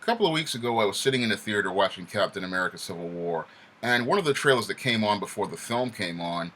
couple of weeks ago, I was sitting in the theater watching Captain America Civil War, and one of the trailers that came on before the film came on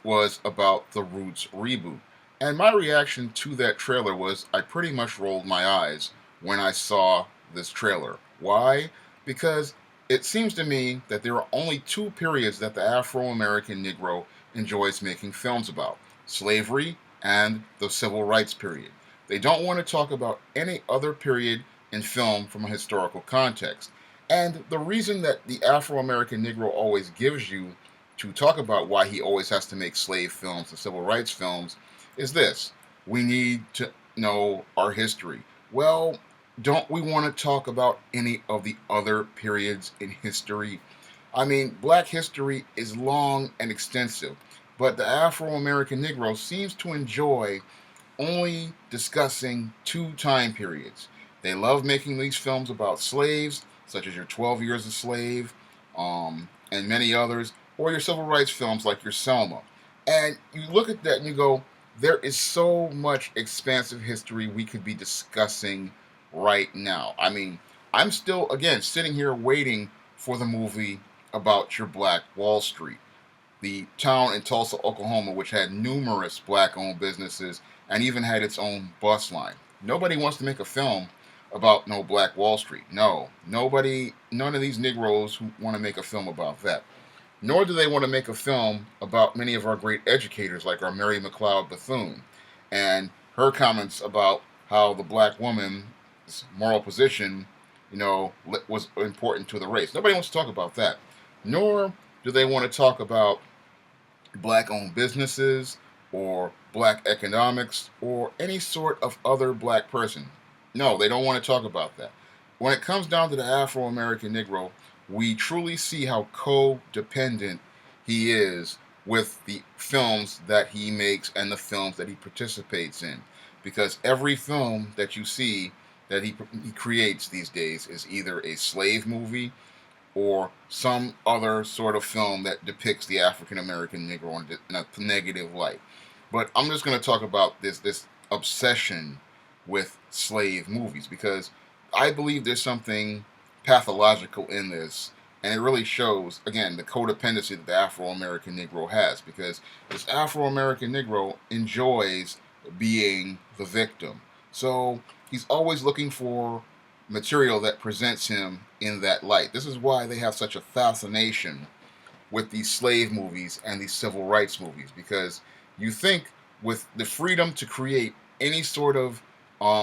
was about the Roots reboot. And my reaction to that trailer was I pretty much rolled my eyes when I saw this trailer. Why? Because it seems to me that there are only two periods that the Afro American Negro enjoys making films about: slavery and the civil rights period. They don't want to talk about any other period in film from a historical context. And the reason that the Afro American Negro always gives you to talk about why he always has to make slave films and civil rights films is this: we need to know our history. Well, don't we want to talk about any of the other periods in history? I mean, black history is long and extensive, but the Afro American Negro seems to enjoy only discussing two time periods. They love making these films about slaves, such as your 12 Years a Slave, and many others, or your civil rights films like your Selma. And you look at that and you go, there is so much expansive history we could be discussing right now. I mean, I'm still, again, sitting here waiting for the movie about your Black Wall Street, the town in Tulsa, Oklahoma, which had numerous black owned businesses and even had its own bus line. Nobody wants to make a film about no Black Wall Street. No, nobody, none of these Negroes who want to make a film about that. Nor do they want to make a film about many of our great educators like our Mary McLeod Bethune and her comments about how the black woman's moral position, was important to the race. Nobody wants to talk about that. Nor do they want to talk about black owned businesses or black economics or any sort of other black person. No, they don't want to talk about that. When it comes down to the Afro American Negro, we truly see how codependent he is with the films that he makes and the films that he participates in. Because every film that you see that he creates these days is either a slave movie or some other sort of film that depicts the African American Negro in a negative light. But I'm just going to talk about this obsession with slave movies because I believe there's something pathological in this, and it really shows again the codependency that the Afro American Negro has because this Afro American Negro enjoys being the victim. So he's always looking for material that presents him in that light. This is why they have such a fascination with these slave movies and these civil rights movies because you think with the freedom to create any sort of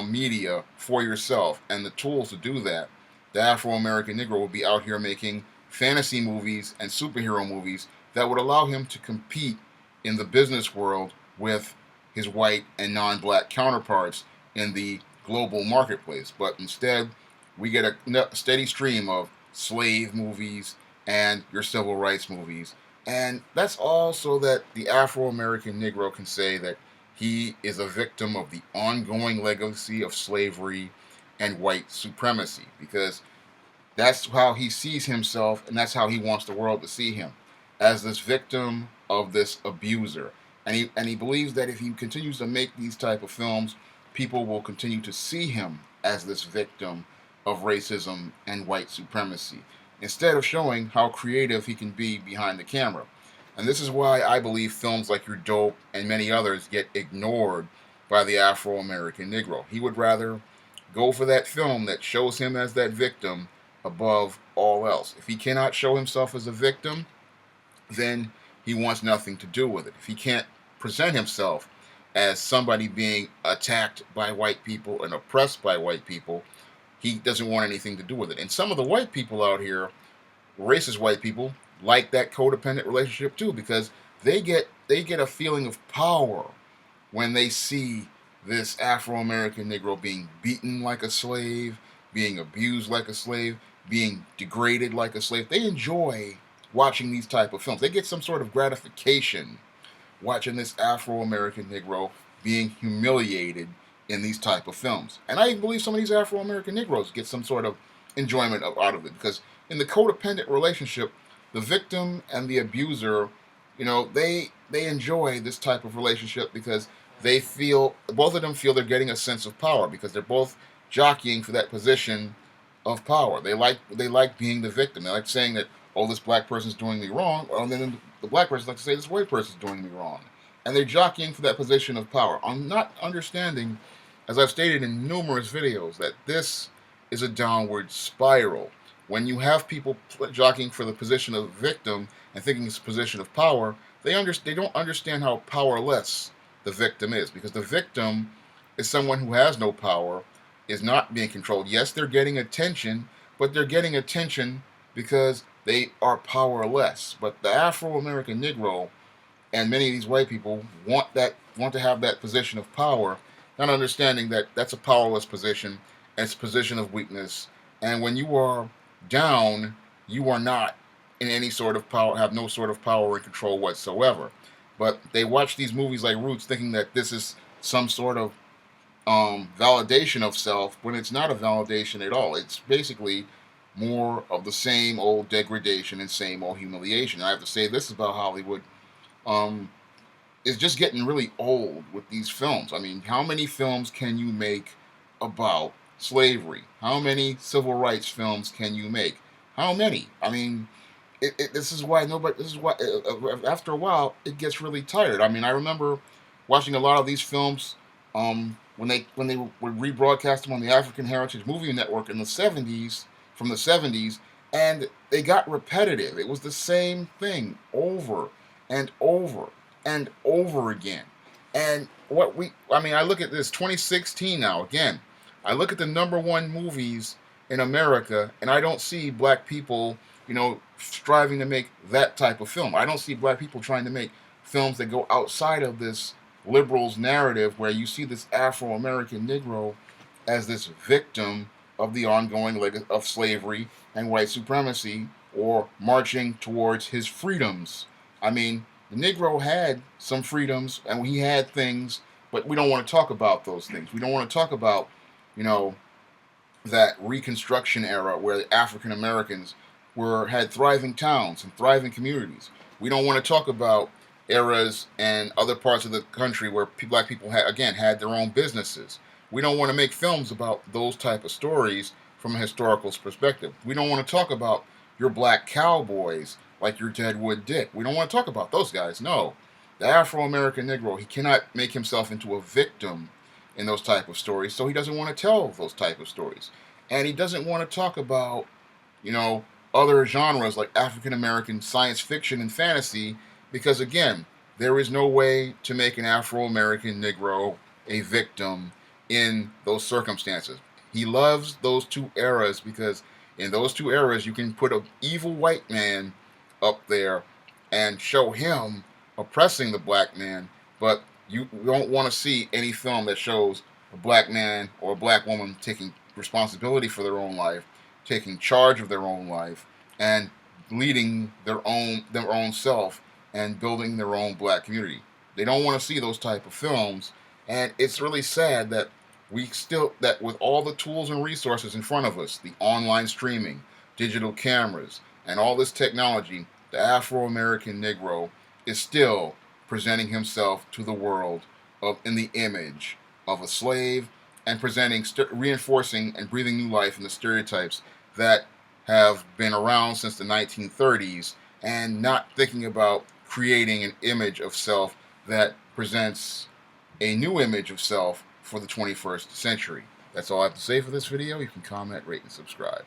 media for yourself and the tools to do that, the Afro American Negro will be out here making fantasy movies and superhero movies that would allow him to compete in the business world with his white and non black counterparts in the global marketplace. But instead, we get a steady stream of slave movies and your civil rights movies. And that's all so that the Afro American Negro can say that he is a victim of the ongoing legacy of slavery and white supremacy because that's how he sees himself and that's how he wants the world to see him, as this victim of this abuser. And he believes that if he continues to make these type of films, people will continue to see him as this victim of racism and white supremacy instead of showing how creative he can be behind the camera. And this is why I believe films like Your Dope and many others get ignored by the Afro American Negro. He would rather go for that film that shows him as that victim above all else. If he cannot show himself as a victim, then he wants nothing to do with it. If he can't present himself as somebody being attacked by white people and oppressed by white people, he doesn't want anything to do with it. And some of the white people out here, racist white people, like that codependent relationship too, because they get a feeling of power when they see this Afro American Negro being beaten like a slave, being abused like a slave, being degraded like a slave. They enjoy watching these type of films. They get some sort of gratification watching this Afro American Negro being humiliated in these type of films. And I believe some of these Afro American Negroes get some sort of enjoyment out of it because in the codependent relationship, the victim and the abuser, they enjoy this type of relationship because they feel both of them feel they're getting a sense of power because they're both jockeying for that position of power. They like being the victim. They like saying that, oh, this black person's doing me wrong, and then the black person likes to say this white person's doing me wrong, and they're jockeying for that position of power. I'm not understanding, as I've stated in numerous videos, that this is a downward spiral. When you have people jockeying for the position of victim and thinking it's a position of power, they don't understand how powerless the victim is, because the victim is someone who has no power, is not being controlled. Yes, they're getting attention, but they're getting attention because they are powerless. But the Afro-American Negro and many of these white people want to have that position of power, not understanding that that's a powerless position and it's a position of weakness. And when you are down, you are not in any sort of power, have no sort of power and control whatsoever. But they watch these movies like Roots thinking that this is some sort of validation of self, when it's not a validation at all. It's basically more of the same old degradation and same old humiliation. I have to say this about Hollywood. Um, is just getting really old with these films. I mean, how many films can you make about slavery? How many civil rights films can you make? How many? I mean, this is why nobody. This is why after a while it gets really tired. I mean, I remember watching a lot of these films when they would rebroadcast them on the African Heritage Movie Network in the '70s, from the '70s, and they got repetitive. It was the same thing over and over and over again. And I mean, I look at this 2016 now again. I look at the number one movies in America, and I don't see black people, striving to make that type of film. I don't see black people trying to make films that go outside of this liberals narrative where you see this Afro-American Negro as this victim of the ongoing legacy of slavery and white supremacy, or marching towards his freedoms. I mean, the Negro had some freedoms and he had things, but we don't want to talk about those things. We don't want to talk about, you know, that Reconstruction era where the African Americans had thriving towns and thriving communities. We don't want to talk about eras and other parts of the country where black people had their own businesses. We don't want to make films about those type of stories from a historical perspective. We don't want to talk about your black cowboys like your Deadwood Dick. We don't want to talk about those guys. No, the Afro-American Negro, he cannot make himself into a victim in those type of stories, so he doesn't want to tell those type of stories. And he doesn't want to talk about, other genres like African American science fiction and fantasy, because again, there is no way to make an Afro-American Negro a victim in those circumstances. He loves those two eras because in those two eras you can put an evil white man up there and show him oppressing the black man, but you don't want to see any film that shows a black man or a black woman taking responsibility for their own life, taking charge of their own life, and leading their own self and building their own black community. They don't want to see those type of films, and it's really sad that that with all the tools and resources in front of us, the online streaming, digital cameras, and all this technology, the Afro-American Negro is still presenting himself to the world in the image of a slave, and reinforcing and breathing new life in the stereotypes that have been around since the 1930s, and not thinking about creating an image of self that presents a new image of self for the 21st century. That's all I have to say for this video. You can comment, rate, and subscribe.